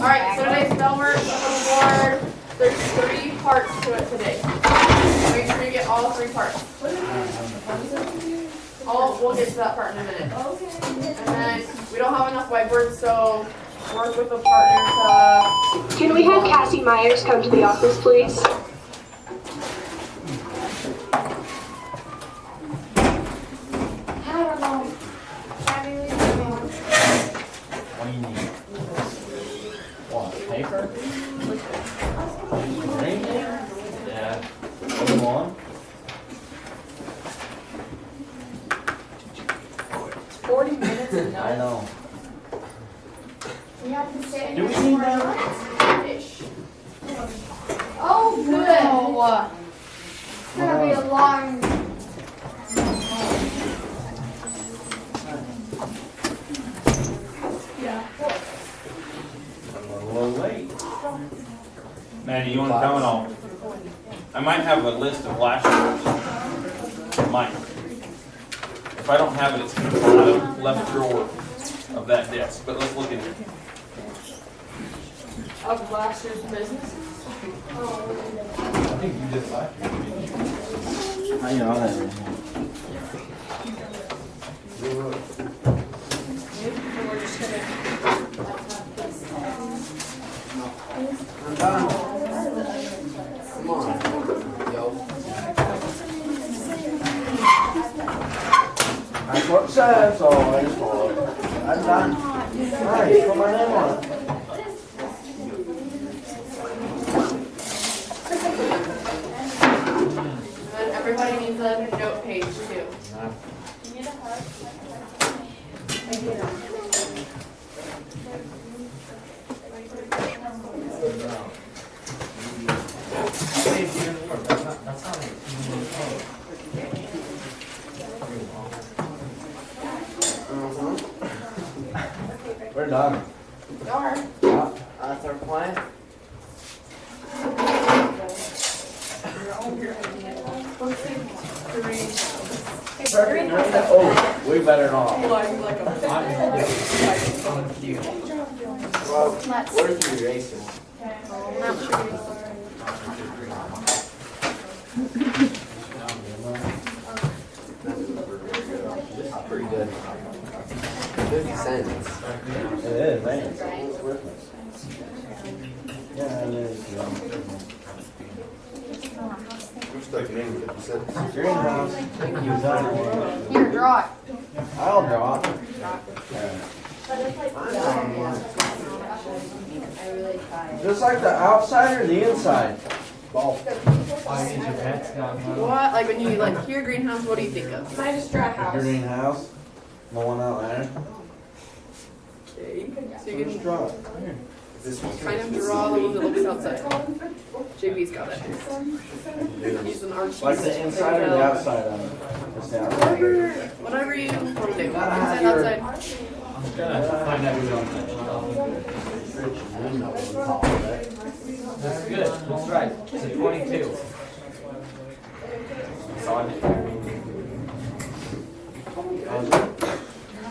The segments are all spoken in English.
Alright, so today's spell work on the board. There's 3 parts to it today. Make sure you get all 3 parts. We'll get to that part in a minute. And then we don't have enough whiteboards, so work with a partner to... Can we have Cassie Myers come to the office, please? What do you need? What, paper? Green? Yeah. What do you want? It's 40 minutes and I know. We have to stay Do we here need for that? ish. Oh, good. It's gonna be a long. Yeah. I'm a little late. Maddie, you want to come and I might have a list of last year's. Might. If I don't have it, it's in the bottom left drawer of that desk. But let's look in here. Of last year's business. I think you did last year. I know that. We're just gonna... I'm done. Come on. Yo. That's what it says, so I just follow it. I'm done. Nice, put my name on it. And then everybody needs a note page too. We're done. Darn. Yeah, that's our plan. Oh, we better not. Well, where's your eraser? This is pretty good. 50 cents. It is, ain't it? Yeah, it is. We're stuck in 50 cents. Greenhouse. Thank you. Here, draw it. I'll draw it. Just like the outside or the inside? Both. What? Like when you hear greenhouse, what do you think of? I just draw a house. Greenhouse. The one out there. Okay. So you Just can draw it. kind of draw the one that looks outside. JB's got it. He's an artist. Like the inside or the outside of it? Just the outside. Whatever you want to do. Inside, outside. I'm gonna find out who's on That's good. That's right. It's a 22. Saw it.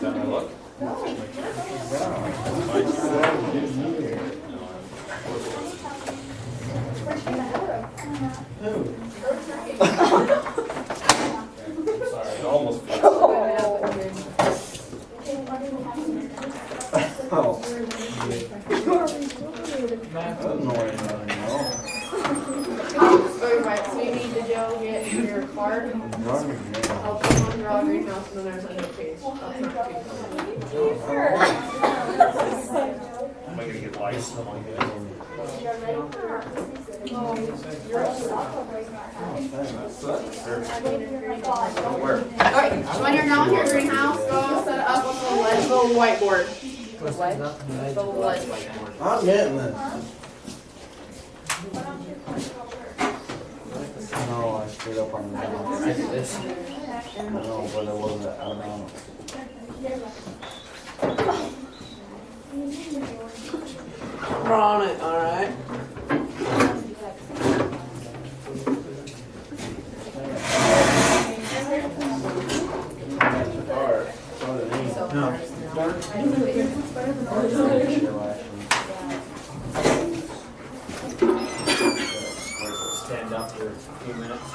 Does that look? Sorry, it almost feels. Oh. That's annoying, I know. Right, so you need to go get your card. Help someone draw a greenhouse, and then there's a note page. That's not too Am I gonna get lice? Where? Alright, so when you're done with your greenhouse, go set it up with a little whiteboard. The ledge? The ledge whiteboard. I'm getting it. No, I screwed up on the I did this. I know, but it wasn't out of bounds. We're on it, alright.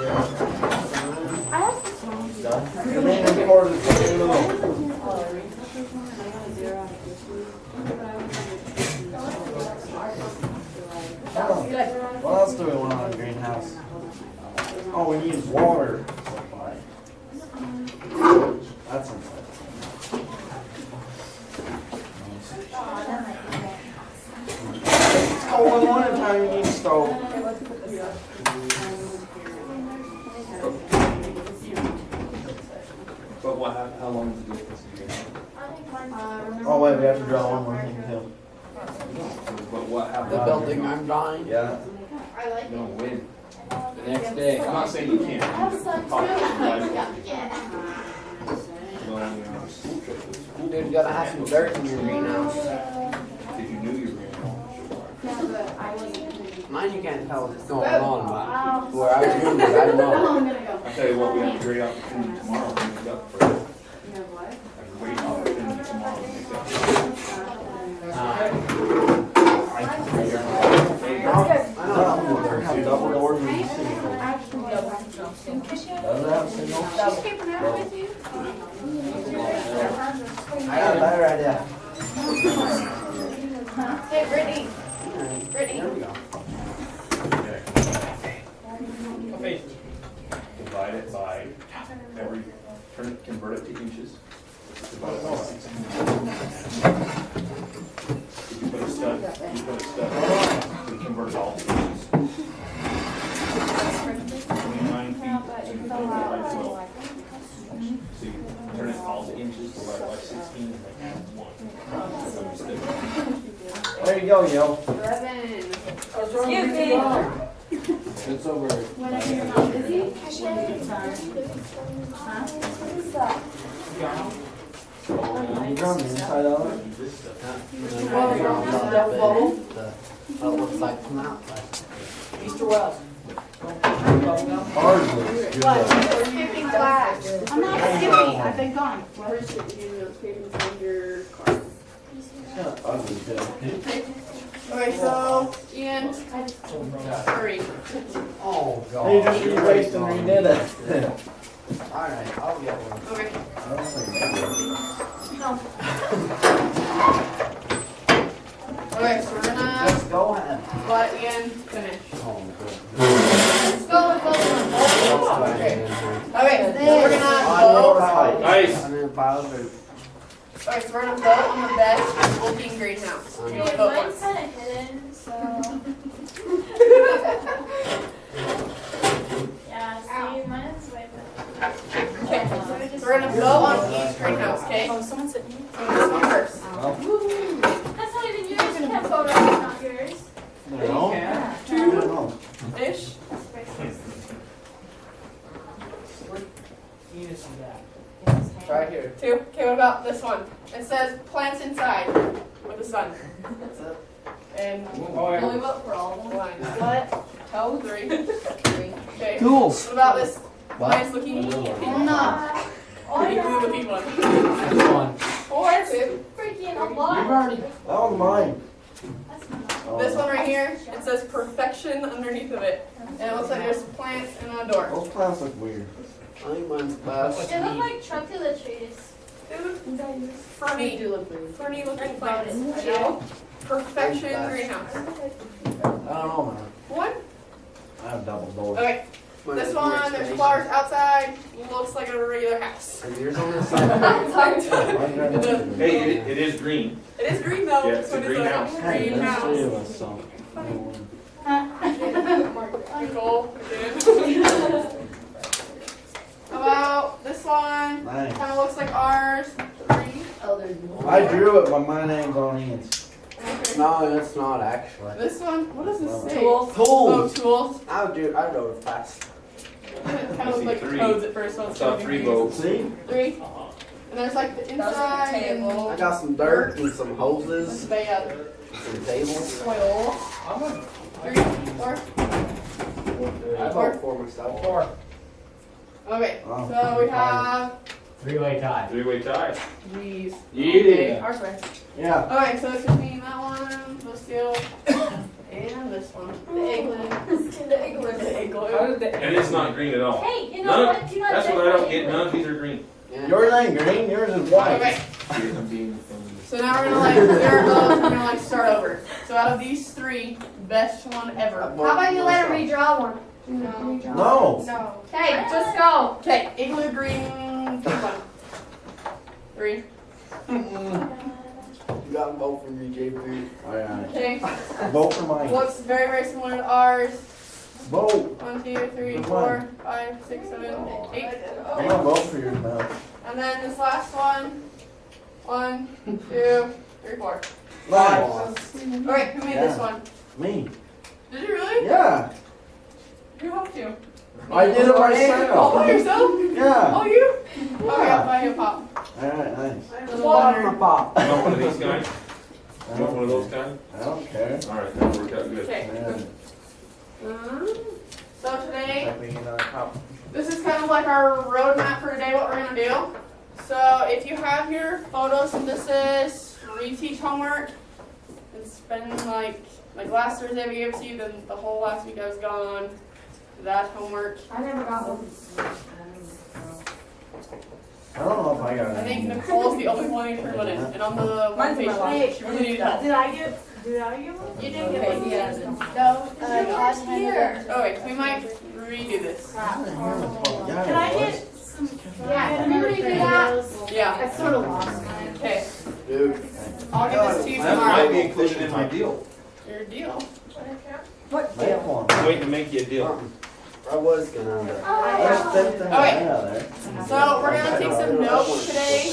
I have to song. Done. Your name recorded. Put it in the room. What else do we want on the greenhouse? Oh, we need water supply. That's inside. It's cold in the winter time, you need a stove. But what happened, how long did it take this Oh wait, we have to draw one more thing too. But what happened? The building I'm drawing, Yeah. I like No, when? the next day. I'm not saying you can't. Dude, you gotta have some dirt in your greenhouse. If you knew you were going Mine you can't tell what's going on, but where I was moving, I don't know. I'll tell you what, we have a great opportunity tomorrow to make up for it. A great opportunity tomorrow to make up for it. I know. Have double doors in the city. Doesn't have signal? I got a better idea. Hey, Brittany. Brittany. There we go. Divide it by convert it to inches. Divide it by 16. If you put a stud, we convert it all to inches. 29 feet, so you divide it by 12. So you turn it all to inches, divide it by 16, and make 1. There you go, yo. 11. Excuse me. It's over. Whenever you're not busy. You drawn the inside of it? What it looks like from outside. Ours looks good. Skipping class. I'm not skipping. I've been gone. Where's your papers on your car? It's kind of ugly too. Okay, so Ian, hurry. Oh, God. They just erased and redid it. Alright, I'll get one. Okay. I don't think that Okay, so we're gonna Just go ahead. let Ian finish. Oh, good. Let's go with both of them. Okay, so we're gonna On vote. your side. Nice. And then piles are. Okay, so we're gonna vote on the best looking greenhouse. You only vote Mine's once. kind of hidden, so. Yeah, see, mine is way better. Okay, so we're gonna vote on each greenhouse, okay? Oh, someone sent me. So this one first. That's not even yours. You can't vote on it, not yours. No? I don't know. Ish. Right here. 2. Okay, what about this one? It says plants inside with the sun. That's it. And Only vote for all of them. lines. What? 3. Okay. Tools. What about this What? nice looking pink? No. Pretty blue looking one. This one. 4. Freaking a You've lot. already. That was mine. That's not. Oh. This one right here, it says perfection underneath of it. And it looks like there's plants and a door. Those plants look weird. I think mine's best. It looked like trunk of the trees. Ferny. Ferny looking plants. I know. Perfection greenhouse. I don't know, man. 1. I have double doors. Okay. This one, there's flowers outside. Looks like a regular house. And yours on this side. Hey, it is green. It is green though. Yeah, it's so a it is greenhouse. a Hey, there's 3 greenhouse. of us, so. Nicole, again. How about this one? Nice. Kind of looks like ours. 3. I drew it, but my name's on it. Okay. No, it's not actually. This one, what does this say? Tools. Oh, Tools. tools. I wrote it fast. It kind of looks like 3. codes at first. So I it's saw gonna be 3 these. votes. See? 3. And there's like the inside and I got some dirt and some hoses, the some tables. soil. 3, 4. I vote for myself. 4. Okay, Oh, so we have 3-way tie. 3-way tie. these. Yeah. Okay, ours way. Yeah. Okay, so it's between that one, those two, and this one. The egg lid. The egg lid. The egg And it's not green at all. Hey, you know None what? of, Do not that's check what I my don't get. English. None of these are green. Yours ain't green, yours is white. Okay. So now we're gonna like clear those. We're gonna like start over. So out of these three, best one ever. How about you let him redraw one? No. No. Hey, just go. Okay, igloo green, pick one. 3. You got to vote for me, JP. Alright. Okay. Vote for mine. Looks very, very similar to ours. Vote. 1, 2, 3, 4, 5, 6, 7, 8. I'm gonna vote for yours now. And then this last one. 1, 2, 3, 4. Nice. Alright, who made this one? Me. Did you really? Yeah. Who helped you? I did it All myself. by yourself? Yeah. Oh, you? Okay, I'll buy you a pop. Alright, nice. Little butter. pop. You want one of these guys? You want one of those guys? I don't care. Alright, that'll work out good. Okay. Yeah. So today, Let me get another cup. this is kind of like our roadmap for today, what we're going to do. So if you have your photosynthesis, reteach homework, and spend like last Thursday we gave it to you, then the whole last week I was gone. That homework. I never got one. I don't know if I got it. I think Nicole's the only one who turned one in. And on the one Mine's in my page, box. she really needed help. Did I get one? You didn't get one. Yeah. No, Todd here. Oh wait, we might redo this. Can I get some? Yeah, can you redo that? Yeah. I sort of lost mine. Okay. Dude. I'll give this to you That might be tomorrow. included in my deal. Your deal. What Make one. I'm waiting to make you a deal. I was gonna. Let's take the Okay. hell out of there. So we're gonna take some notes today.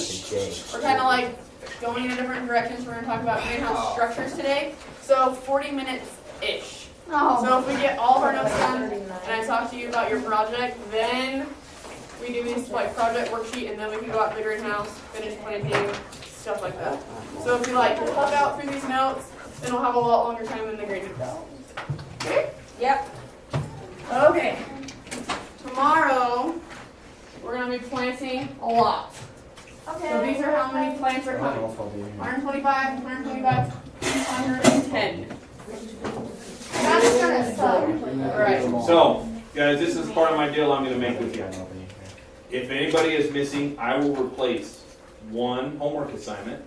We're kind of like going in different directions. We're gonna talk about greenhouse structures today. So 40 minutes-ish. Oh. So if we get all of our notes done, and I talk to you about your project, then we do this like project worksheet, and then we can go out to the greenhouse, finish planting, stuff like that. So if you like plug out through these notes, then we'll have a lot longer time in the greenhouse. Okay? Yep. Okay. Tomorrow, we're gonna be planting a lot. So these are how many plants are I don't coming. know if I'll be here. 125, 125, 210. That's gonna suck. Alright. So, guys, this is part of my deal I'm gonna make with you. If anybody is missing, I will replace one homework assignment,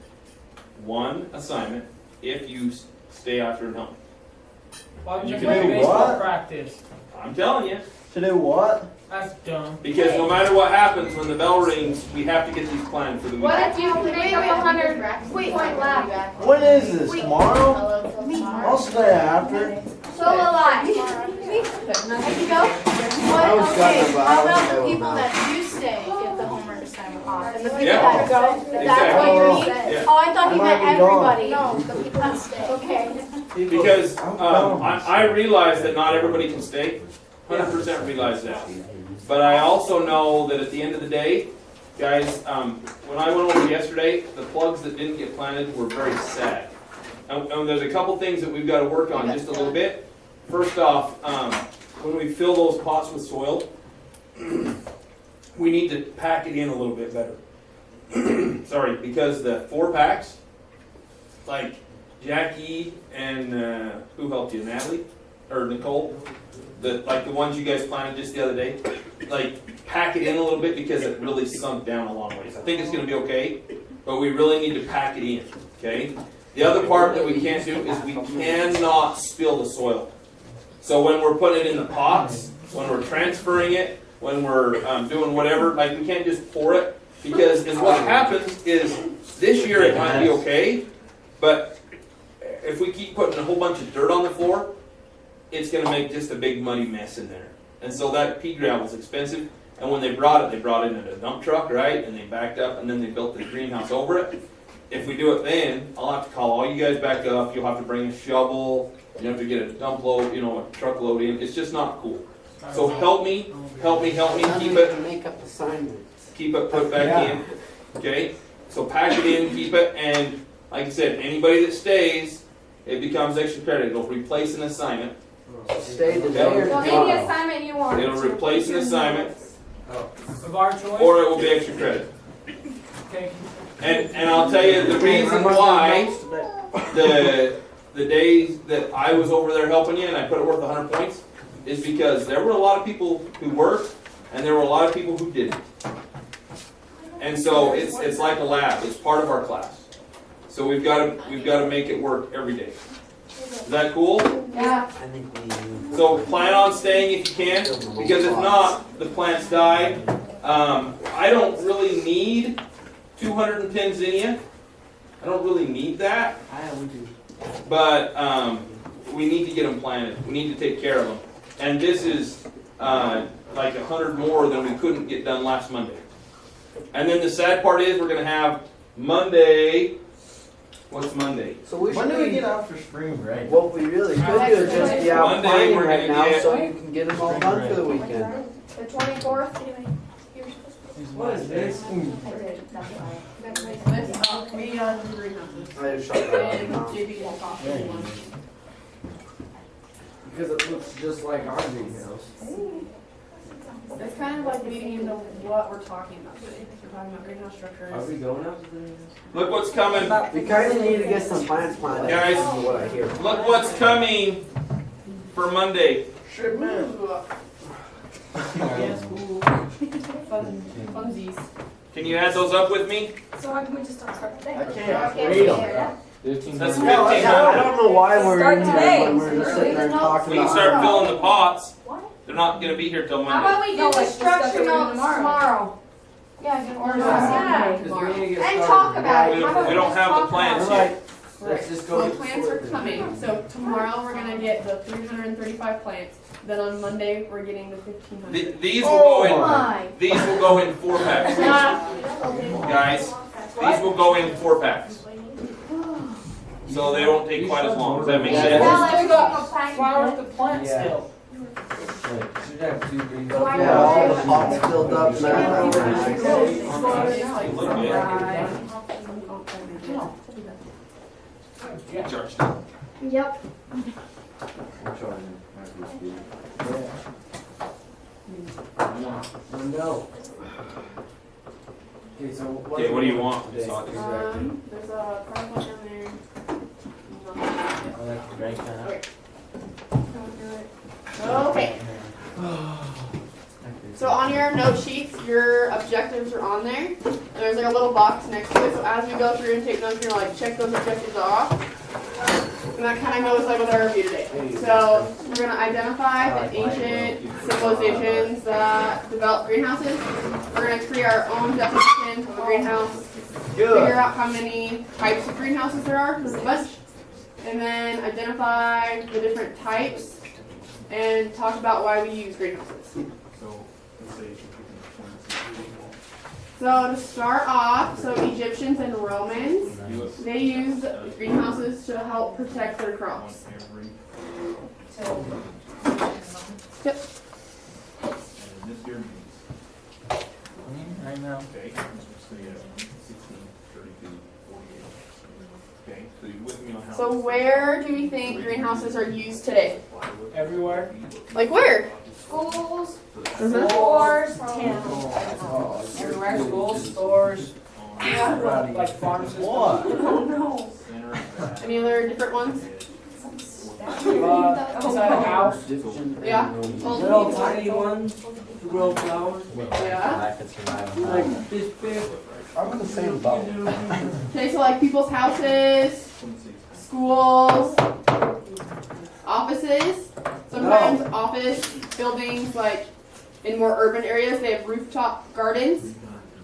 if you stay after and help. Why would You you can play do baseball what? practice? I'm telling you, To do what? That's dumb. because no matter what happens, when the bell rings, we have to get these planned for the week. What if you make up 100-point lap? When is this? Tomorrow? I'll stay after. So will I. I can go? I was gonna, but I How don't about know the people now. that do stay get the homework assignment off? And the people Yeah. that go, that's Exactly. what you Oh. mean? Yeah. Oh, I thought I you might meant be gone. everybody. No, the people that stay. Okay. Because I'm I realize that not everybody can stay, 100% realize that. But I also know that at the end of the day, guys, when I went over yesterday, the plugs that didn't get planted were very sad. And there's a couple things that we've got to work on just a little bit. First off, when we fill those pots with soil, we need to pack it in a little bit better. Sorry, because the 4-packs, like Jackie and who helped you, Natalie or Nicole, the ones you guys planted just the other day, like pack it in a little bit because it really sunk down a long ways. I think it's going to be okay, but we really need to pack it in. Okay. The other part that we can't do is we cannot spill the soil. So when we're putting it in the pots, when we're transferring it, when we're doing whatever, like we can't just pour it because what happens is this year it might be okay, but if we keep putting a whole bunch of dirt on the floor, it's going to make just a big muddy mess in there. And so that pea gravel is expensive. And when they brought it in a dump truck, right? And they backed up and then they built the greenhouse over it. If we do it then, I'll have to call all you guys back up. You'll have to bring a shovel. You have to get a dump load, a truck load in. It's just not cool. So help me, keep it, Make up assignments. put back in. Okay? So pack it in, keep it, and like I said, anybody that stays, it becomes extra credit. It'll replace an assignment. Stay today or Well, any tomorrow. assignment you want. It'll replace an assignment, Of our choice? or it will be extra credit. Okay. And I'll tell you the reason why the days that I was over there helping you and I put it worth 100 points is because there were a lot of people who worked and there were a lot of people who didn't. And so it's like a lab. It's part of our class. So we've got to make it work every day. Is that cool? Yeah. I think we. So plan on staying if you can, because if not, the plants die. I don't really need 210 zinnia. I don't really need that. But we need to get them planted. We need to take care of them. And this is like 100 more than we couldn't get done last Monday. And then the sad part is we're going to have Monday. What's Monday? So we When should do we be. get out for spring break? What we really could do is just be out Monday, planning we're right gonna now, get- so you can get them all done for the weekend. The 24th. What is this? This, me on the greenhouses. I just shut that And down. JP will talk to you one. Because it looks just like our greenhouse. It's kind of like leading into what we're talking about today. We're talking about greenhouse structures. Are we going out to the greenhouse? Look what's coming. We kind of need to get some plants planted. Guys. Is what I hear. Look what's coming for Monday. Funsies. Can you add those up with me? So why can we just don't start today? I can't read them. That's Yeah, 1,500. I don't know why we're Start in here today. when we're just sitting there talking We can about. start filling the pots. What? They're not going to be here till How Monday. about we do the structure notes tomorrow? Yeah, or Saturday. Because we need to get And started talk about it. We How about don't just have the talk plans about it? yet. Let's just So go. the plants are coming. So tomorrow we're gonna get the 335 plants. Then on Monday we're getting the 1,500. These will go in. My. These will go in 4-packs, guys. These will go in 4-packs, so they don't take quite as long. Does that make Well, sense? let's go plant. Flowers to plant Yeah. still. Should have two greenhouses. Yeah, all the pots filled up, man. That would be nice. Charged. Yep. No. Okay, so Okay, what do you want? Today. There's a carpet down there. I like to drink that. Okay. So on your note sheets, your objectives are on there. There's like a little box next to it. So as we go through and take notes, you're like, check those objectives off. And that kind of goes like with our review today. So we're going to identify the ancient civilizations that developed greenhouses. We're going to create our own definition of a greenhouse. Figure out how many types of greenhouses there are, because there's a bunch. And then identify the different types and talk about why we use greenhouses. So to start off, so Egyptians and Romans, they used greenhouses to help protect their crops. Yep. Right now. So where do we think greenhouses are used today? Everywhere. Like where? Schools, Mhm. stores, towns. Everywhere. Schools, stores. Yeah. Like farm systems. What? Any other different ones? Inside a house. Yeah. Little tiny ones to grow flowers. Yeah. Like this big. I'm in the same boat. Okay, so like people's houses, schools, offices. Sometimes office buildings, like in more urban areas, they have rooftop gardens.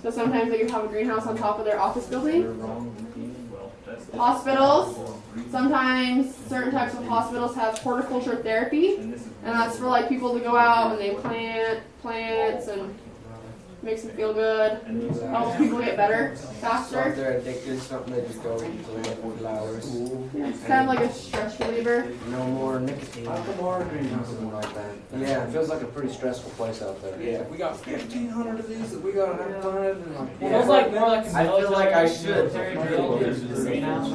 So sometimes they can have a greenhouse on top of their office building. Hospitals. Sometimes certain types of hospitals have horticulture therapy, and that's for like people to go out and they plant plants and makes them feel good, helps people get better So if faster. they're addicted, something they just go into the flowers. Yeah, it's kind of like a stress reliever. No more nicotine. Yeah. It feels like a pretty stressful place out there. Yeah. We got 1,500 of these that we gotta have planted. And like, It feels like more like a I feel like I should. military drill versus a greenhouse.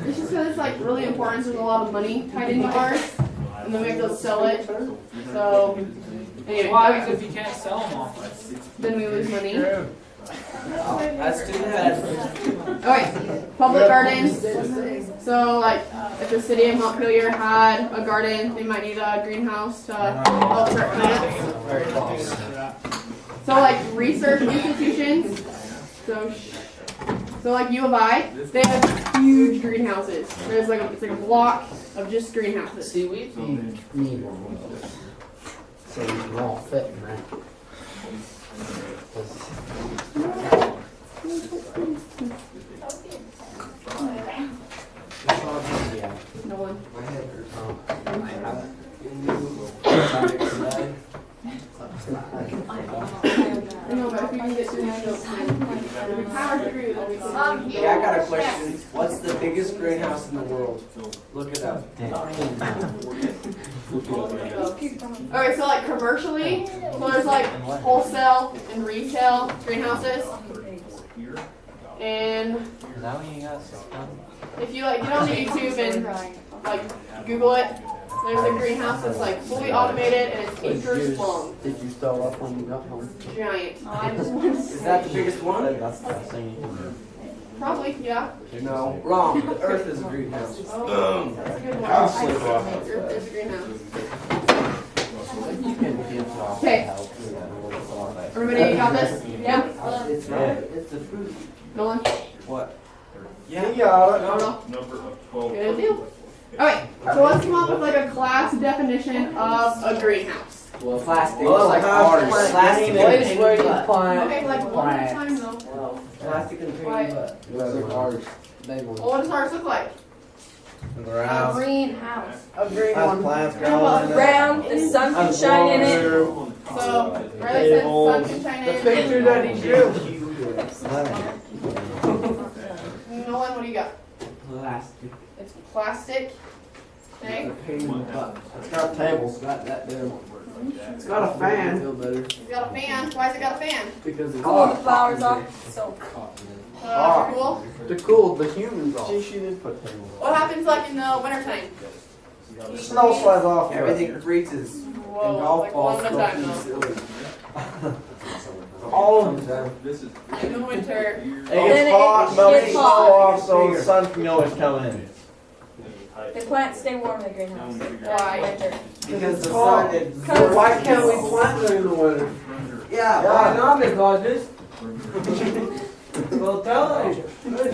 It's just because it's like really important. There's a lot of money tied into ours, and then we have to sell it. So anyway, Why? Because if you can't sell them all. then we lose money. That's too bad. Okay, public gardens. So like, if the city of Montpelier had a garden, they might need a greenhouse to help start plants. So like research institutions. So like U of I, they have huge greenhouses. There's like it's like a block of just greenhouses. See, we need one of those. So we won't fit in that. No one. My head hurts. I know, but if we can get through these notes, if we power through, then we can. Yeah, I got a question. What's the biggest greenhouse in the world? Look it up. Okay, so like commercially, so there's like wholesale and retail greenhouses. And if you like get on YouTube and like Google it, there's a greenhouse that's like fully automated and it's acres long. Did you stow up when you got home? Giant. Is that the biggest one? That's the best thing you can do. Probably, yeah. No, wrong. The Earth is a greenhouse. Oh, that's a good one. I'll sleep off. Earth is a greenhouse. You can give off Okay. help. Everybody got this? Yeah? It's not. It's the fruit. Nolan? What? Yeah, you got it. No, no. Good deal. Okay, so let's come up with like a class definition of a greenhouse. Well, plastic. Well, like how ours. plant- Plastic place and where you paint. Okay, like one at a time though. Plastic and Why? paint. Like ours. They Well, what does ours look like? Ground. Greenhouse. A green Has one. plants growing in it. Ground, the sun can shine in it. So, Riley said sun can shine in. Picture that he drew. Nolan, what do you got? Plastic. It's plastic. Okay. It's got tables. Got that there. It's got a fan. Feel better It's got a fan. Why has it got a fan? because it's Cool the hot. flowers off. So Cool. To cool the humans off. She did put tables. What happens like in the wintertime? Snow slides off. Everything freezes. Whoa, And golf like balls one at a go time though. silly. All of them. In the winter. It Then gets it hot, melts gets snow hot. off, so the sun can always come in. the plants stay warm in the greenhouse. Why? Winter. Because the sun is. Cause- Why can't we plant during the winter? Yeah, why not, because well, tell them.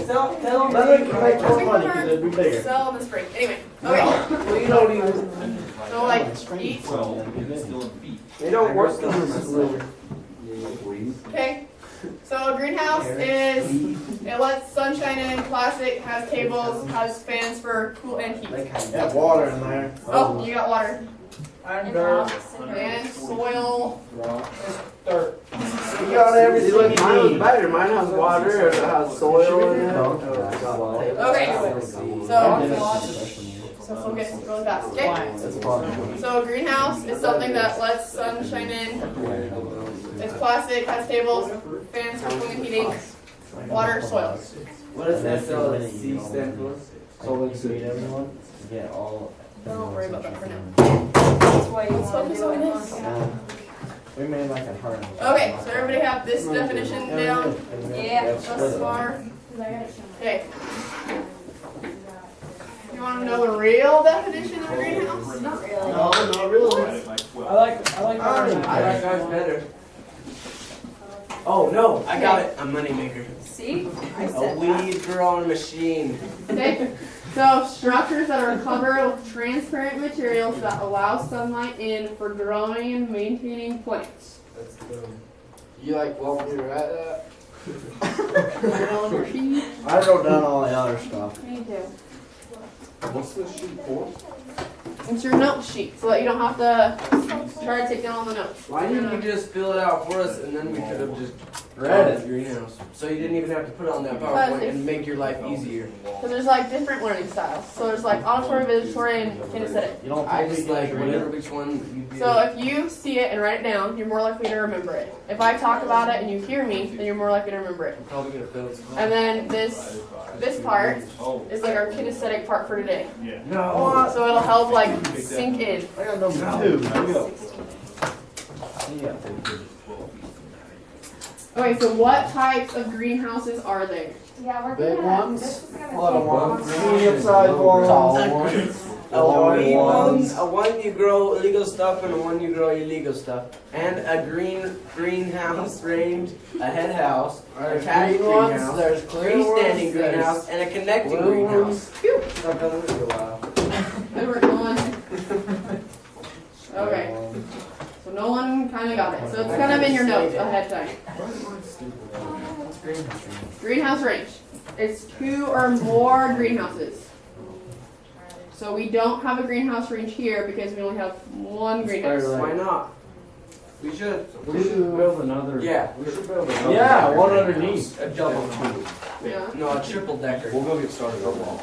Tell them. Then we can make more money because it'd be bigger. Sell in the spring. Anyway. Okay. Well, you don't even. So like eat. They don't work in this winter. Okay. So a greenhouse is it lets sunshine in, plastic, has tables, has fans for cool and heat. Yeah, water in there. Oh, you got water. I'm dirt. And soil. Dirt. You got everything you Mine was need. better. Mine has water. It has soil in it. Okay. So focus really fast. Okay. So a greenhouse is something that lets sunshine in. It's plastic, has tables, fans for cooling and heating, water, soil. What does SLC stand for? So we can meet everyone. Get all. Don't worry about that for now. That's why you Let's want to focus do on it. this. We made like a heart. Okay, so everybody have this definition down Yeah. thus far? Okay. You want to know the real definition of a greenhouse? Not really. No, not really. I like I like ours better. Oh no, I got it. A moneymaker. See? I A said that. weed growing machine. Okay. So structures that are covered with transparent materials that allow sunlight in for growing and maintaining plants. That's dumb. You like want me to write that? I wrote down all the other stuff. Me too. What's this sheet for? It's your note sheet, so that you don't have to try to take down all the notes. Why didn't you just fill it out for us and then we could have just Read it? Greenhouse. So you didn't even have to put it on that Because PowerPoint it's- and make your life easier. Because there's like different learning styles. So there's like auditory, visitory, and kinesthetic. You don't I think we just can like agree? whatever which one you do. So if you see it and write it down, you're more likely to remember it. If I talk about it and you hear me, then you're more likely to remember it. I'm probably gonna fail this class. And then this part is like our kinesthetic part for today. No. So it'll help like sink in. I got number 2. Here we go. Yeah. Okay, so what types of greenhouses are there? Yeah, we're Big gonna. ones, This is gonna little be ones, awesome. medium-sized ones, tall ones, A wide weed ones. one, a one you grow illegal stuff and a one you grow illegal stuff. And a greenhouse range, a head house, a There's attached green ones, greenhouse, there's clear freestanding ones, greenhouse, and a connecting blue greenhouse. Phew, Stuck on this for a while. good work, Nolan. Okay, so Nolan kind of got it. So it's kind of in your notes ahead of time. Greenhouse range. It's 2 or more greenhouses. So we don't have a greenhouse range here because we only have one greenhouse. Why not? We should. We should build another. Yeah, we should build another. Yeah, one underneath. A double two. Yeah. No, a triple decker. We'll go get started on that.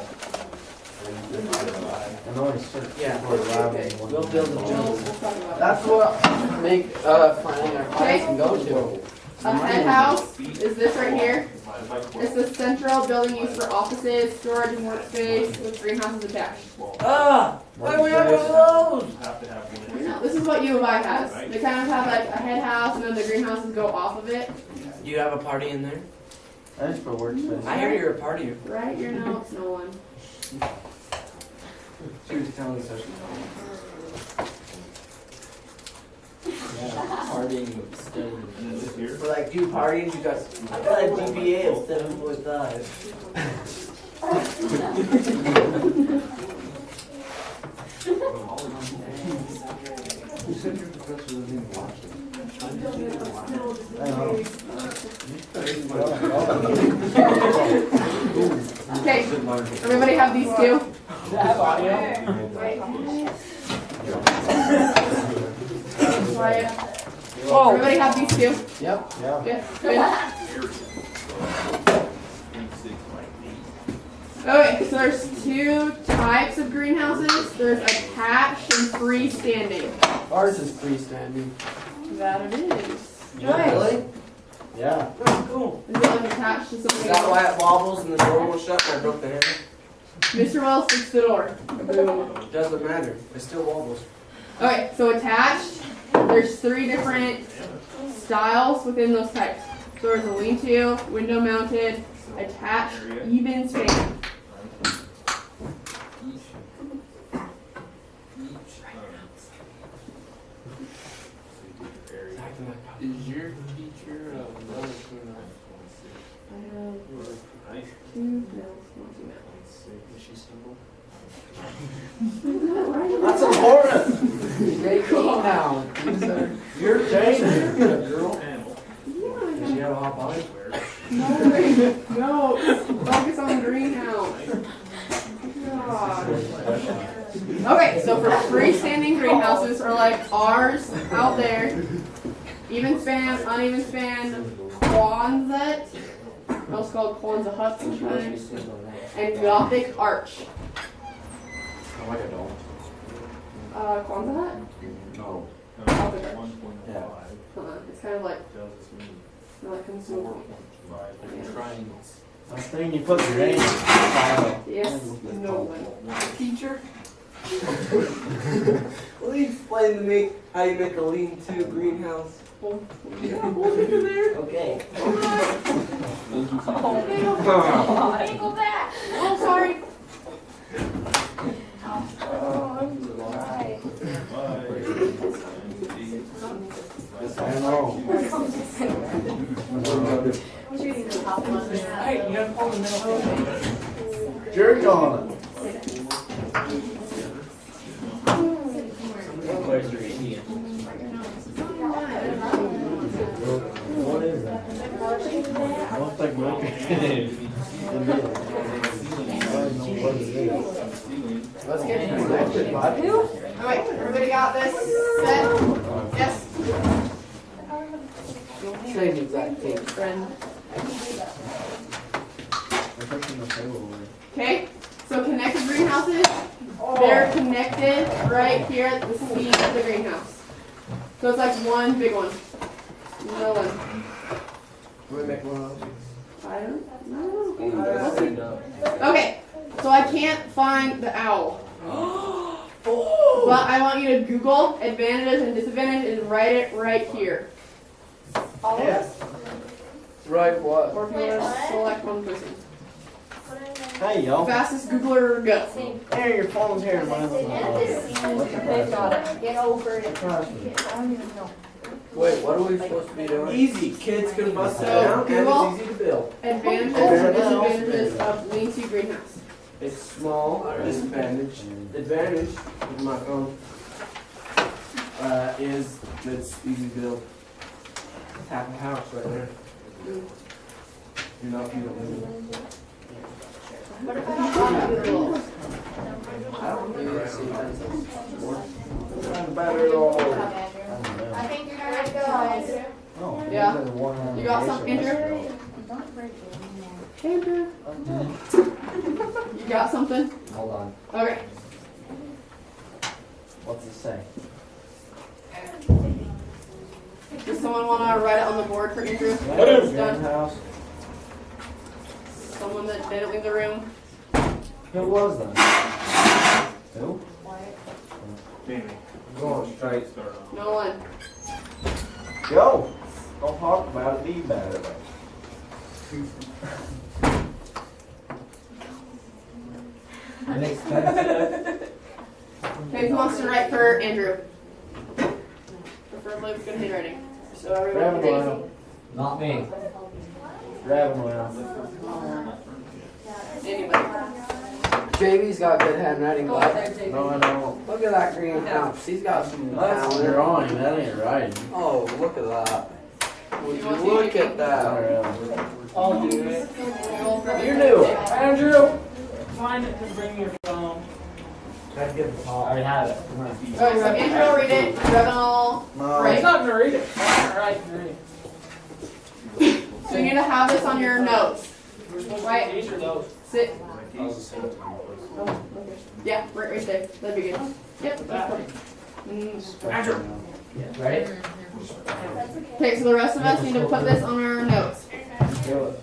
And only certain Yeah. people are allowed Okay. in one. We'll build a We'll double. talk about it. That's what make finding our class can go to. A head house is this right here. It's the central building used for offices, storage, and workspace with greenhouses attached. Ah! Why do we have one of those? I know, this is what U of I has. They kind of have like a head house and then the greenhouses go off of it. Do you have a party in there? That's for workspace. I hear you're a partier. Write your notes, Nolan. She was telling us. For like 2 parties, you got a GPA of 7.5. You said your professor doesn't even watch it. Okay, everybody have these two? Quiet. Everybody have these two? Yep. Yeah. Yeah, good. Okay, so there's 2 types of greenhouses. There's attached and freestanding. Ours is freestanding. That it is. Really? Yeah. Oh, cool. Is it like attached to Is something that else? why it wobbles and the door won't shut and I broke the handle? Mr. Wells fixed the door. Boom. Doesn't matter. It still wobbles. Okay, so attached, there's 3 different styles within those types. So there's a lean-to, window mounted, attached, even span. Is your teacher a male or female? I have 2 males, 1 female. Is she single? That's important. Stay calm now. You're changing, girl. Does she have a hot body? No, focus on the greenhouse. Gosh. Okay, so for freestanding greenhouses are like ours out there. Even span, uneven span, Quonset, also called Quonset hut sometimes, and Gothic arch. I like a dog. Quonset hut? No. Gothic arch. Yeah. It's kind of like, comes smoke. Triangles. Last thing you put your name in. Yes, no one. Teacher? Will you explain to me how you make a lean-to greenhouse? Yeah, hold it in there. Okay. Ankle back. Oh, sorry. I know. Hey, you gotta pull the middle. Jerk on it. What is that? I don't think we're looking at it. Let's get connected, bud. Alright, everybody got this set? Yes? Same exact thing. Friend. We're pushing the table away. Okay, so connected greenhouses, they're connected right here at the seat of the greenhouse. So it's like one big one. No one. Can we make one of those? I don't know. We'll see. Okay, so I can't find the owl. But I want you to Google advantages and disadvantages and write it right here. All of us? Right, what? Or if you want to select one person. Hey, yo. Fastest Googler, go. Here, your phone's here. Mine's on the They've got it. Get over it. Wait, what are we supposed to be doing? Easy, kids can bust it So, down, and Google. it's easy to build. Advantages and disadvantages of lean-to greenhouse. It's small, disadvantage. Advantage of my phone is that it's easy to build. Half a house right there. You know, if you don't live in it. What if I don't want to do the rules? I don't really see that. Better at all. I think you're gonna go. Oh, Yeah. there's one on You got the something, base Andrew? of Andrew. You got something? Hold on. Okay. What's it say? Does someone want to write it on the board for Andrew? What It's done. Greenhouse. Someone that didn't leave the room. Who was that? Who? Go on straight. Nolan. Go. Don't talk about it. Be bad about it. Okay, who wants to write for Andrew? Preferably with good handwriting. So everyone can Grabbing take. oil. Not me. Grabbing oil. Anybody. JV's got good handwriting, but No, I don't. look at that greenhouse. He's got some That's talent. drawing. That ain't right. Oh, look at that. Would You you want to look see at that? I'll do it. Roll for You're new. Andrew, find it to bring your phone. I already have it. Okay, so Andrew will read it. Reginald. No. He's Right. not gonna read it. Alright, read. So you need to have this on your notes. We're supposed to Right. teach her those. Sit. Yeah, right there. That'd be good. Yep. That's perfect. Andrew. Right? Okay, so the rest of us need to put this on our notes. Do it.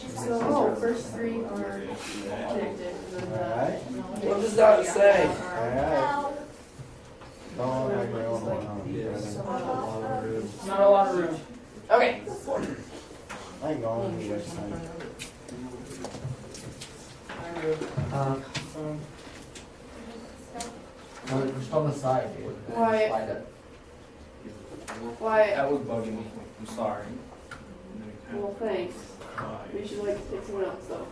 So first three are connected, and then Alright. What does that say? Alright. Don't have your own one on. Not a lot of room. okay. I ain't going to this time. Just on the side, dude. Why? Slide it. Why? That was bugging me. I'm sorry. Well, thanks. We should like take someone else though.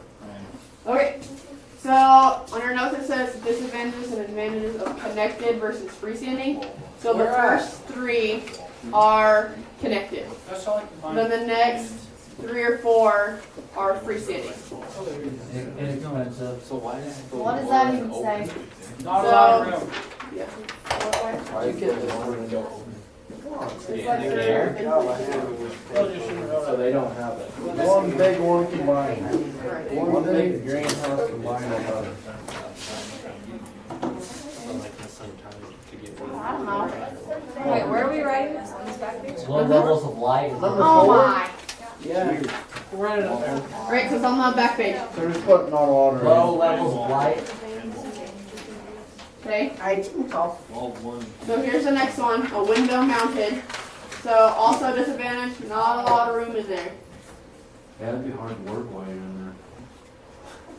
Okay. So on your notes it says disadvantages and advantages of connected versus freestanding. So the first three are connected. That's all I can find. Then the next 3 or 4 are freestanding. Inexpensive. So why is What does that even say? Not a lot of room. Yeah. Why you get this one? It's like they're- So they don't have it. One big one combined. Right. One big greenhouse combined with others. I don't know. Wait, where are we writing this? On this back page? Low levels of light. Oh my. Yeah. Write it up there. Right, so it's on the back page. So we're just putting not a lot of Low levels of light. Okay. All one. So here's the next one, a window mounted. So also disadvantage, not a lot of room is there. That'd be hard work while you're in there.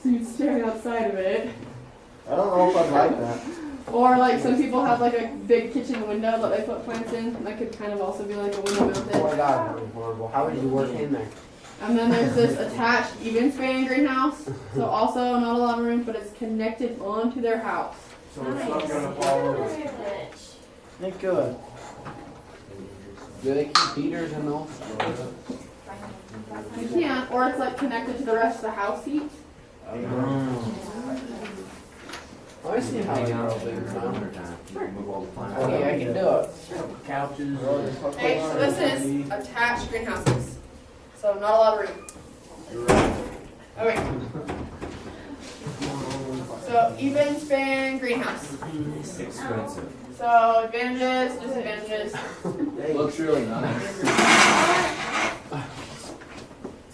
So you'd stare outside of it. I don't know if I'd like that. Or like some people have like a big kitchen window that they put plants in. That could kind of also be like a window Oh my mounted. god, that was horrible. How would you work in there? And then there's this attached even span greenhouse. So also not a lot of room, but it's connected onto their house. So it's not gonna fall over. It could. Do they keep heaters in those? You can't, or it's like connected to the rest of the house heat. I see how they grow things, okay, I can do it. Couches. Okay, so this is attached greenhouses. So not a lot of room. Okay. So even span greenhouse. Expensive. So advantages, disadvantages. Looks really nice.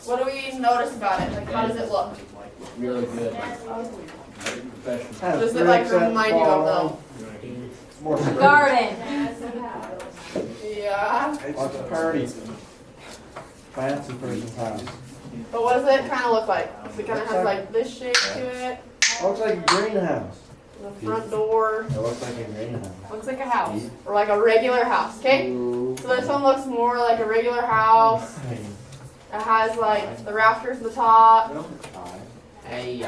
What do we notice about it? Like how does it look? Really good. What does it like remind you of though? More Garden. Yeah. Lots of parties. Fancy person's house. But what does it kind of look like? It kind of has like this shape to it. Looks like a greenhouse. The front door It looks like a greenhouse. looks like a house or like a regular house. Okay. So this one looks more like a regular house. It has like the rafters at the top. Hey.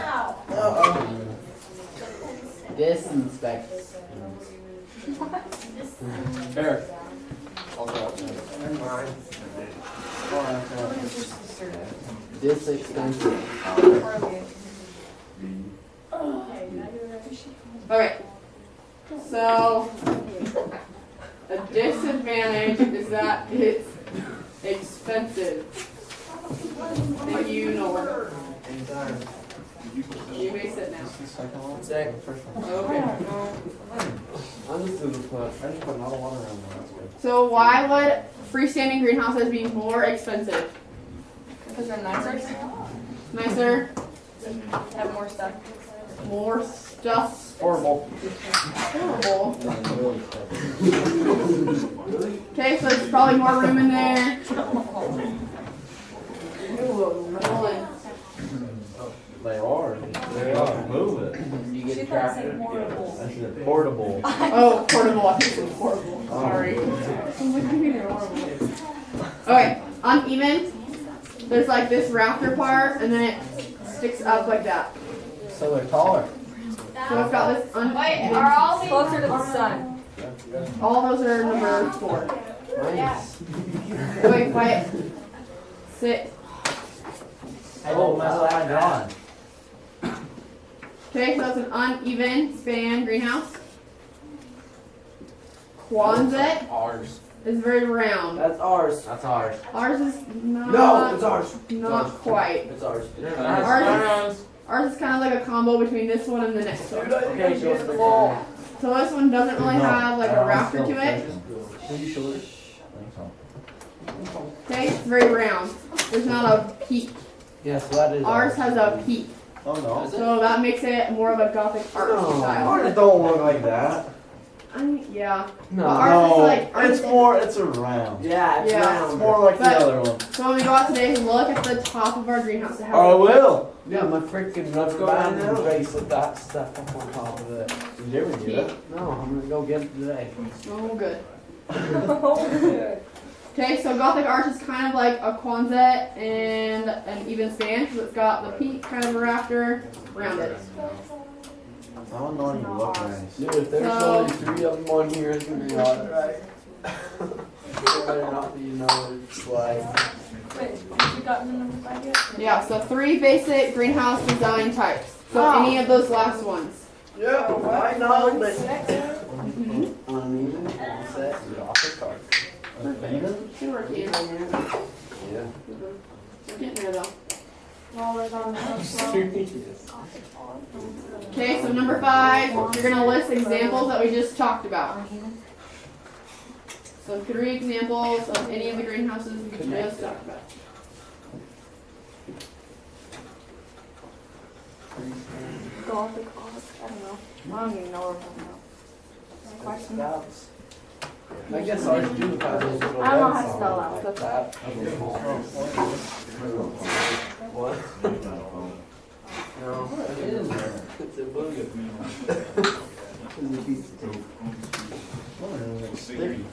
Disinfect. Here. This expensive. Okay. So a disadvantage is that it's expensive. And you know where. You may sit now. Second. Okay. I'm just doing the put. I just put not a lot around there. That's good. So why would freestanding greenhouses be more expensive? Because they're nicer. Nicer, Have more stuff. more stuff. Horrible. Horrible. Okay, so there's probably more room in there. Ooh, rolling. They are. They are. Move it. You get tractor. That's it. Portable. Oh, portable. I think it's horrible. Sorry. Okay, uneven. There's like this rafter part, and then it sticks up like that. So they're taller. So it's got this uneven. Are all closer to the sun? All those are number 4. Nice. Wait, quiet. Sit. Oh, that's what I got. Okay, so it's an uneven span greenhouse. Quonset Ours. is very round. That's ours. That's ours. Ours is not. No, it's ours. Not quite. It's ours. Ours is kind of like a combo between this one and the next one. Okay, so it's the So this one doesn't really have like a rafter to it. Okay, it's very round. There's not a peak. Yes, that is Ours has a peak. Oh no. So that makes it more of a gothic art style. Ours don't look like that. I mean, yeah. No. But ours is like, ours It's is- more, it's a round. Yeah, it's Yeah. It's round. more like But- the other one. So when we go out today, look at the top of our greenhouse. It has I will. Yeah, my freaking rubber band and bracelet got stuff up on top of it. Did you ever do that? No, I'm gonna go get it today. oh good. Okay, so Gothic arch is kind of like a Quonset and an even span because it's got the peak kind of a rafter around it. I don't know if you look nice. Dude, if there's So- only 3 of them on here, it's gonna be alright. It better not be another slide. Wait, have you gotten the number 5 yet? Yeah, so 3 basic greenhouse design types. So any of those last ones. Yeah, I know, but. Mm-hmm. Uneven, set, Gothic arch. Should work here. Yeah. We're getting there though. Rollers on the house. Okay, so number 5, you're gonna list examples that we just talked about. So 3 examples of any of the greenhouses we just talked about. Gothic arch. I don't know. I don't even know what I'm talking about. Question. I guess ours do have those little I don't know how to vents spell on that. it like that. What? No, it is. It's a booger. It's a piece of tape. Sticky.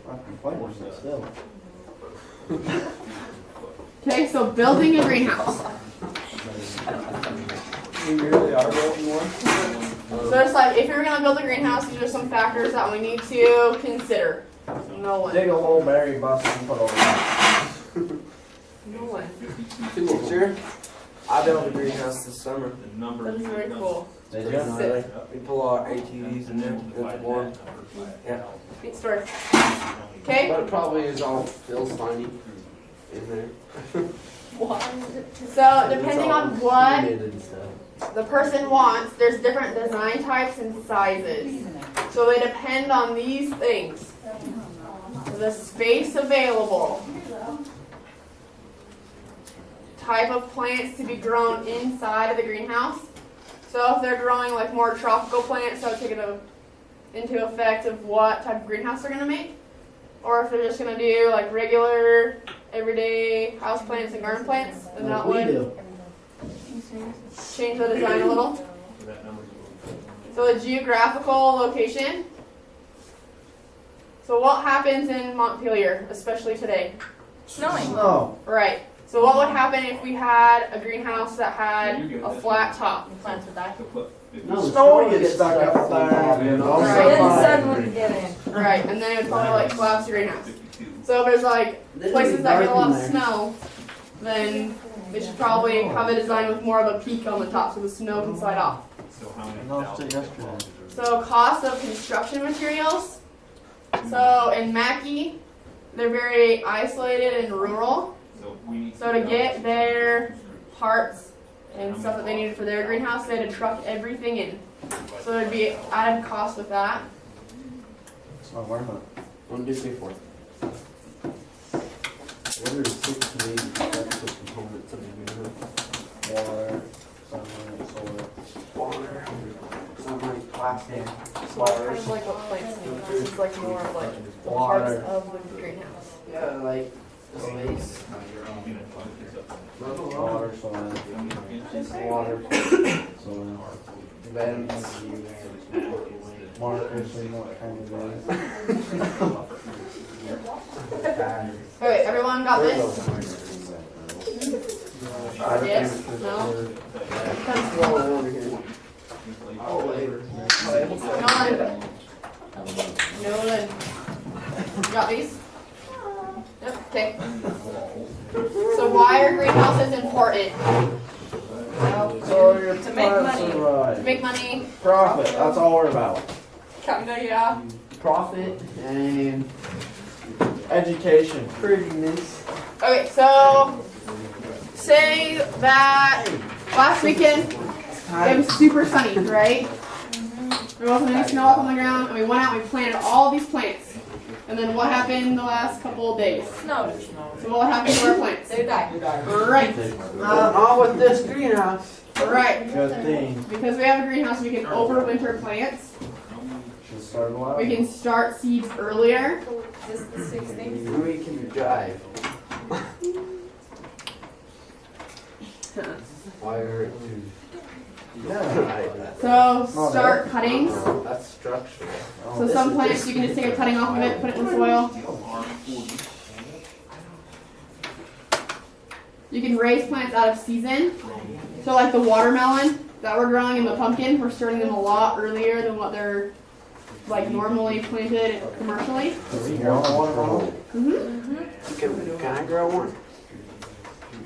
I can play with it still. Okay, so building a greenhouse. We really are building one? So it's like, if you're gonna build a greenhouse, these are some factors that we need to consider. No one. Dig a hole, bury, bust, and put over that. No one. Picture? I built a greenhouse this summer. That is very cool. Did you? Sit. We pull our ATVs in there, it's warm. Yeah. Good story. Okay, But it probably is all feels funny. in there. So depending on what Humid and stuff. the person wants, there's different design types and sizes. So they depend on these things. The space available, type of plants to be grown inside of the greenhouse. So if they're growing like more tropical plants, that would take into effect of what type of greenhouse they're going to make. Or if they're just going to do like regular, everyday house plants and garden plants, then that would change the design a little. So the geographical location. So what happens in Montpelier, especially today? Snowing. No. Right. So what would happen if we had a greenhouse that had a flat top? Plants would die. No, snow would get stuck up there. Then the sun wouldn't get in. Right, and then it would probably like collapse the greenhouse. So if there's like places that get a lot of snow, then they should probably have a design with more of a peak on the top so the snow can slide off. So cost of construction materials. So in Mackey, they're very isolated and rural. So to get their parts and stuff that they needed for their greenhouse, they had to truck everything in. So there'd be added cost with that. It's not worth it. 1, 2, 3, 4. What are the 6 main structural components of a greenhouse? Water, sunlight, solar. Water, sunlight, plastic, So that's kind of like what plants need. This is like more of like the parts of the greenhouse. yeah, like the space. Water, soil. Water, Soil. vents. Markers, so you know what kind of it is. Okay, everyone got this? Yes? No? Roll over here. Oh, later. None. None. You got these? Yep, okay. So why are greenhouses important? So your To make plants money. survive. To make money. Profit, that's all we're about. Kinda, yeah. Profit and Education. prettiness. Okay, so say that last weekend it was super sunny, right? There wasn't any snow up on the ground, and we went out and we planted all these plants. And then what happened the last couple of days? Snowed. So what happened to our plants? They die. Right, Not with this greenhouse. right. Good thing. Because we have a greenhouse, we can overwinter plants. Should start a lot. We can start seeds earlier. This is the 16th. And we can drive. Wire to. Yeah. So start cuttings. That's structural. So some plants you can just take a cutting off of it, put it in the soil. You can raise plants out of season. So like the watermelon that we're growing and the pumpkin, we're starting them a lot earlier than what they're like normally planted commercially. You grow a watermelon? Can I grow one?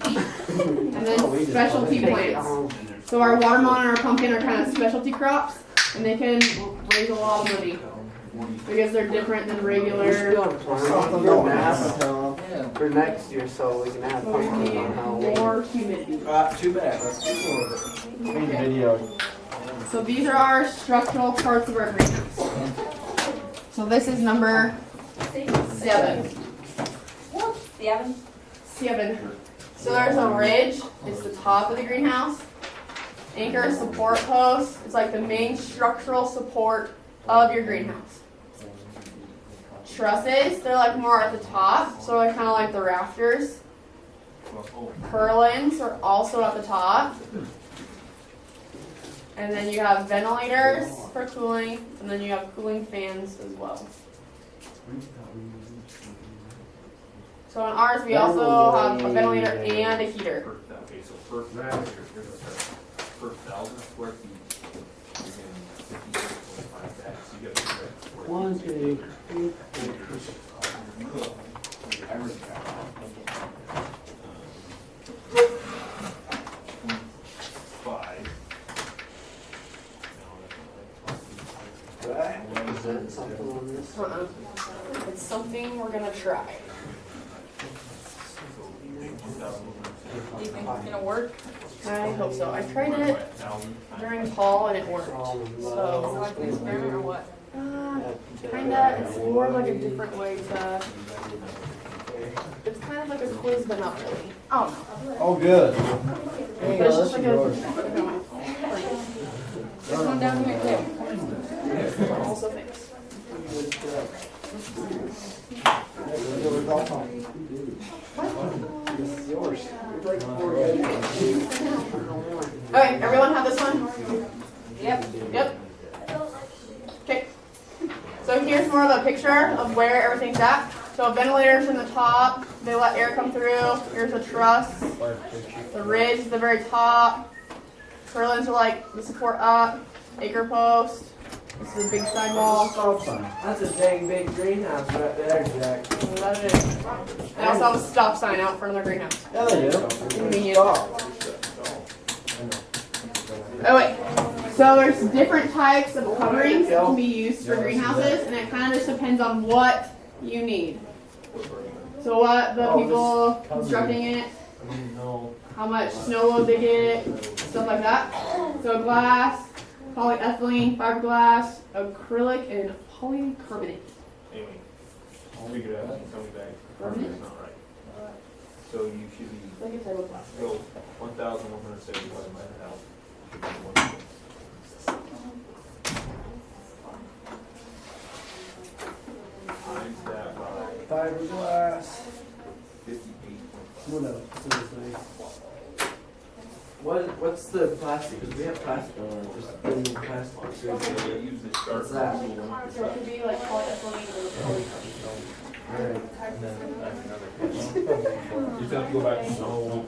And then specialty plants. So our watermelon and our pumpkin are kind of specialty crops, and they can raise a lot of money because they're different than regular. Something don't happen to them. For next year, so we can have So we pumpkins on need Halloween. more humidity. Too bad. Let's do more. Video. So these are our structural parts of our greenhouse. So this is number 7. What? 7? 7. So there's a ridge. It's the top of the greenhouse. Anchor support post. It's like the main structural support of your greenhouse. Trusses. They're like more at the top. So they're kind of like the rafters. Purlins are also at the top. And then you have ventilators for cooling, and then you have cooling fans as well. So in ours, we also have a ventilator and a heater. Okay, so first, per 1,000 square feet, you're getting 50.5 bags. You get 1, 2, 3, 5. Is that something on this? It's something we're gonna try. Do you think it's gonna work? I hope so. I tried it during fall and it worked. So, like an experiment or what? Kinda. It's more of like a different way to. It's kind of like a quiz, but not really. Oh no. Oh, good. But it's just like a. This one down here too. Also thanks. This is yours. Okay, everyone have this one? Yep. Yep. Okay. So here's more of a picture of where everything's at. So ventilators in the top, they let air come through. Here's a truss. The ridge is the very top. Purlins are like the support up. Acre post. This is a big sidewall. Stop sign. That's a dang big greenhouse right there, Jack. That is. They also have a stop sign out front of their greenhouse. Yeah, they do. Convenient. Stop. Oh wait. So there's different types of coverings that can be used for greenhouses, and it kind of just depends on what you need. So what the people constructing it, how much snow load they get, stuff like that. So glass, polyethylene, fiberglass, acrylic, and polycarbonate. Amy, I'll figure it out and tell me back. Carbonate? It's not right. So you should be, Like a type of glass. go 1,175 by 1,000. Times that by Fiberglass. 58. What else? What's the plastic? Because we have plastic on it. Just thin plastic. So you use the sharp What's that? tool. So it could be like polyethylene or polycarbonate. You still have to go back to snow.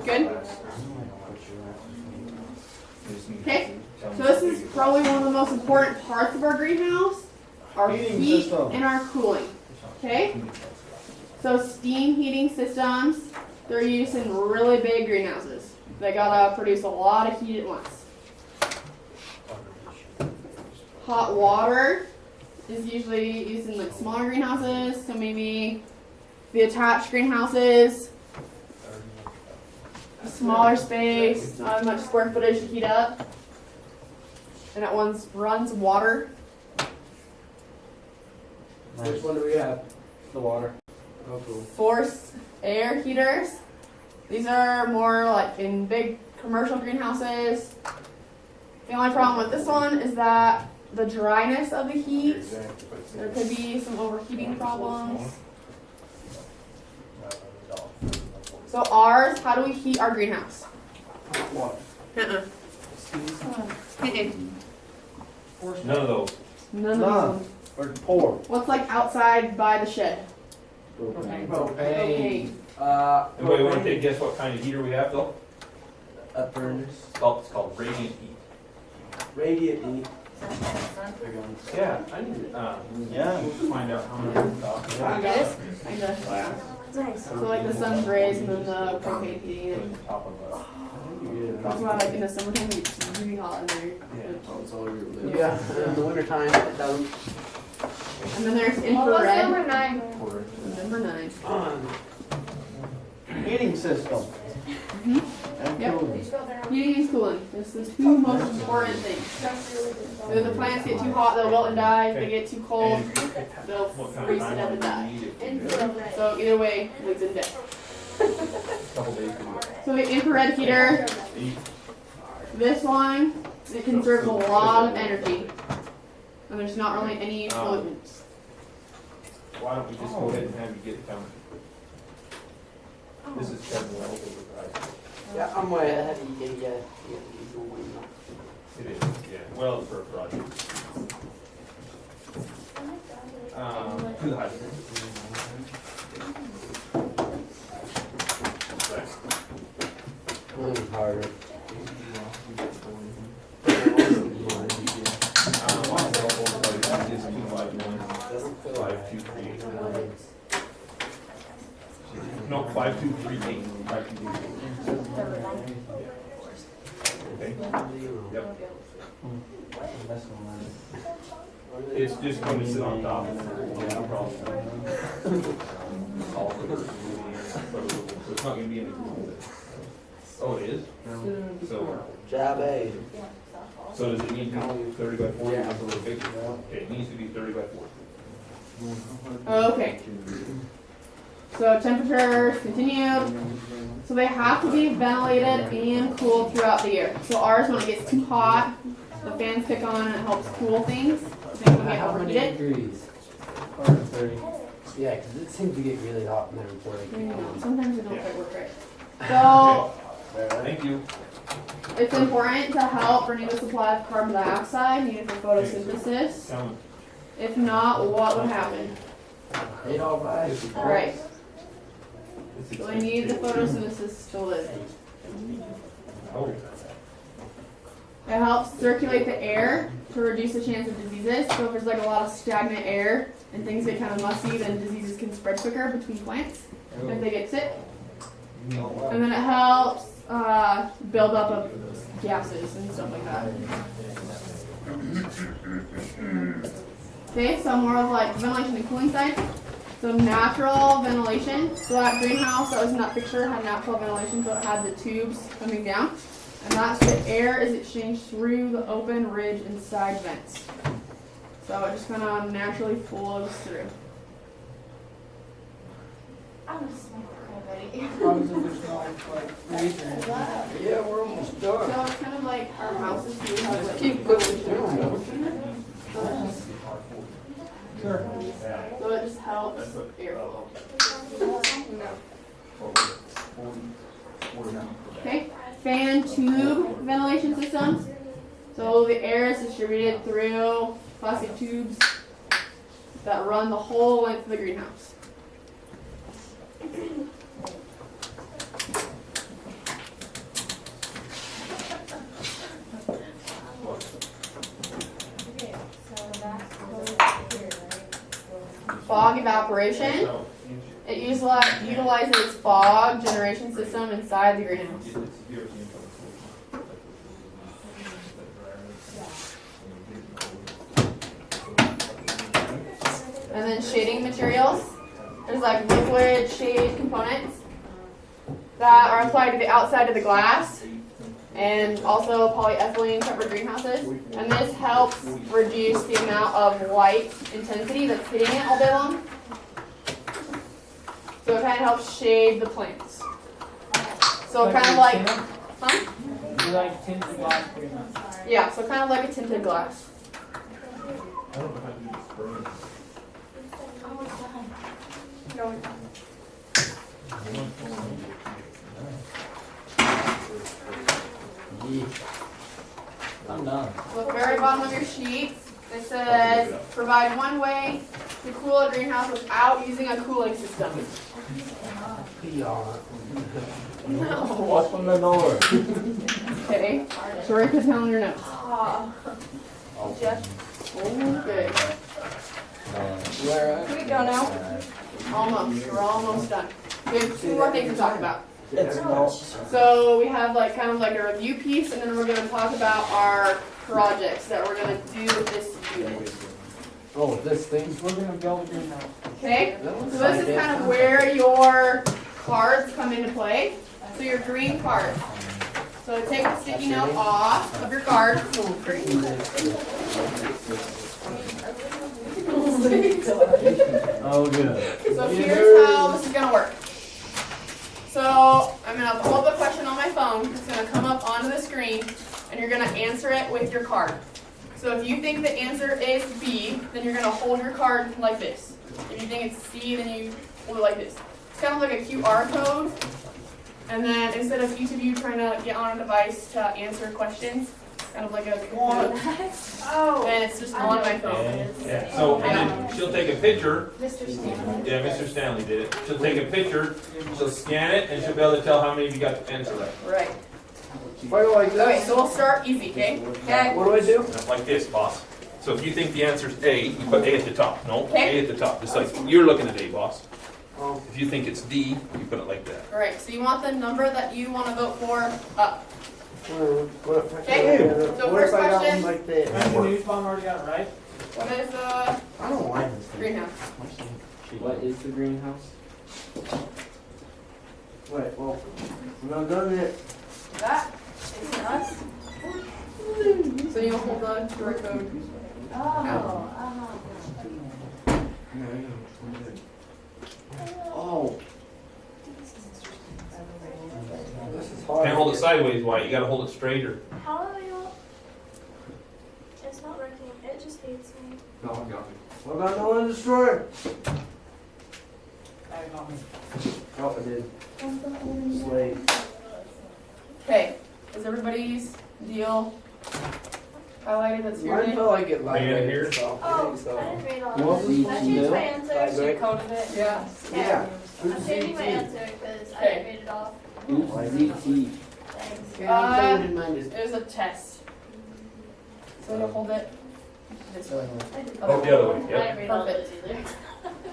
Good? Okay. So this is probably one of the most important parts of our greenhouse. Our Heating heat system. and our cooling. Okay? So steam heating systems, they're used in really big greenhouses. They gotta produce a lot of heat at once. Hot water is usually used in like smaller greenhouses, so maybe the attached greenhouses, a smaller space, not as much square footage to heat up, and it runs water. Which one do we have? The water. Oh, cool. Forced air heaters. These are more like in big commercial greenhouses. The only problem with this one is that the dryness of the heat, there could be some overheating problems. So ours, how do we heat our greenhouse? What? None of those. None None. of these. Or pour. What's like outside by the shed? Propane. Okay. Anybody want to take a guess what kind of heater we have though? A furnace. It's called radiant heat. Radiant heat. Yeah, I need to, Yeah. we'll find out how many we talk. You get it? Kinda. So like the sun's rays and then the propane heating it. Top of That's why like in the summertime it's really hot in there. Yeah, in the wintertime, it doesn't. And then there's What was infrared. number 9? Number 9. Heating system. Mhm. And Yep. cooling. Heating and cooling. That's the two most important things. If the plants get too hot, they'll wilt and die. If they get too cold, they'll what kind freeze of to time death and do die. you need it? So either way, leads in death. Couple days. to do it. So the infrared heater, this one, it conserves a lot of energy. And there's not really any pollutants. Why don't we just go ahead and have you get it counted? This is Kevin Wells over there. Yeah, I'm way ahead of you. Yeah. It is, yeah, well, for a project. To the hydrant. Really harder. No, 5238. 5238. Okay. Yep. It's just going to sit on top. Yeah, no problem. It's not going to be in the. Oh, it is? So, Job A. so does it need to be 30 by 40? Yeah. It's a little bigger. Okay, it needs to be 30 by 40. Okay. So temperatures continued. So they have to be ventilated and cooled throughout the year. So ours, when it gets too hot, the fans kick on and it helps cool things. Things will get overheated. degrees? 30. Yeah, because it seems to get really hot in there before they You keep know, on. sometimes it don't quite work right. So Thank you. it's important to help renew the supply of carbon dioxide needed for photosynthesis. Tell me. If not, what would happen? It all right. Right. So we need the photosynthesis to live. Oh. It helps circulate the air to reduce the chance of diseases. So if there's like a lot of stagnant air and things get kind of musty, then diseases can spread quicker between plants if they get sick. And then it helps build up of gases and stuff like that. Okay, so more of like ventilation and cooling side. So natural ventilation. So that greenhouse that was in that picture had natural ventilation, so it had the tubes coming down. And that's the air is exchanged through the open ridge and side vents. So it just kind of naturally flows through. I'm gonna smoke already. As long as there's no, like, reason. Yeah, we're almost So done. it's kind of like our houses do have like Keep going down. Sure. so it just helps airflow. Okay, fan tube ventilation systems. So the air is distributed through plastic tubes that run the whole length of the greenhouse. Okay, so that's here, right? Fog evaporation. It utilizes fog generation system inside the greenhouse. And then shading materials. There's like liquid shade components that are applied to the outside of the glass and also polyethylene covered greenhouses. And this helps reduce the amount of light intensity that's hitting it all day long. So it kind of helps shade the plants. So kind of like, huh? You like tinted glass pretty much. Yeah, so kind of like a tinted glass. I'm done. So at the very bottom of your sheet, it says, provide one way to cool a greenhouse without using a cooling system. Pee on it. Open the door. Okay, so write this down on your notes. Jeff, Okay, Where can we go now? Almost, we're almost done. We have two more things to talk about. So we have like kind of like a review piece, and then we're going to talk about our projects that we're going to do with this unit. Oh, this thing? We're gonna build a greenhouse. Okay, so this is kind of where your cards come into play. So your green cards. So take the sticky note off of your card. Oh, good. So here's how this is going to work. So I'm going to pull up a question on my phone. It's going to come up onto the screen, and you're going to answer it with your card. So if you think the answer is B, then you're going to hold your card like this. If you think it's C, then you hold it like this. It's kind of like a QR code. And then instead of each of you trying to get on a device to answer questions, it's kind of like a code. oh, And it's just on my phone. Yeah, so and then she'll take a picture. Mr. Stanley. Yeah, Mr. Stanley did it. She'll take a picture, she'll scan it, and she'll be able to tell how many of you got the answer right. Right. Why do I do Okay, so we'll start easy, okay? Okay. What do I do? Like this, boss. So if you think the answer's A, you put A at the top. No, Okay. A at the top. Just like you're looking at A, boss. Oh. If you think it's D, you put it like that. Alright, so you want the number that you want to vote for up. What if I Okay, so what if first I got question. one like this? And the news bomb already got it right? What is I don't like this thing. greenhouse? What is the greenhouse? Wait, well, I'm not done yet. That is us. So you'll hold on to our code. Oh. This is hard. Can't hold it sideways, Wyatt. You gotta hold it straighter. How do I not? It's not working. It just hates me. No, I got me. What about no one destroyer? Oh, it did. Slave. Okay, is everybody's deal highlighted that's here? Mine Nick? felt like it Are you in here? vibrated, so I Oh, think so. I didn't read all You want that. this I changed bill? my answer. Vibrate? She coded it? Yeah. Yeah. I'm changing my answer because I Okay. didn't read it off. ZT. Thanks. It was a test. So you'll hold it this way. Oh, the other way, I yep. didn't read all those either.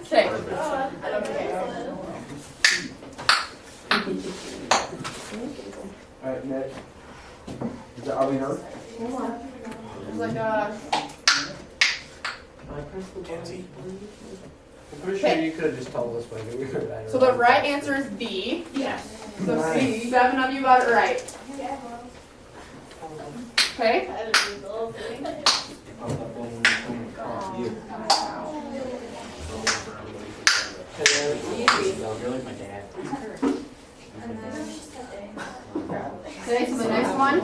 Okay. Oh, I don't care. Alright, next. Are we done? There's like a, I'm pretty sure you could have just told us whether we were right or so the wrong. right answer is B. Yes. So Nice. 7 of you got it right. Yeah. Okay? I didn't read the whole thing. You're like my dad. Okay, so the next one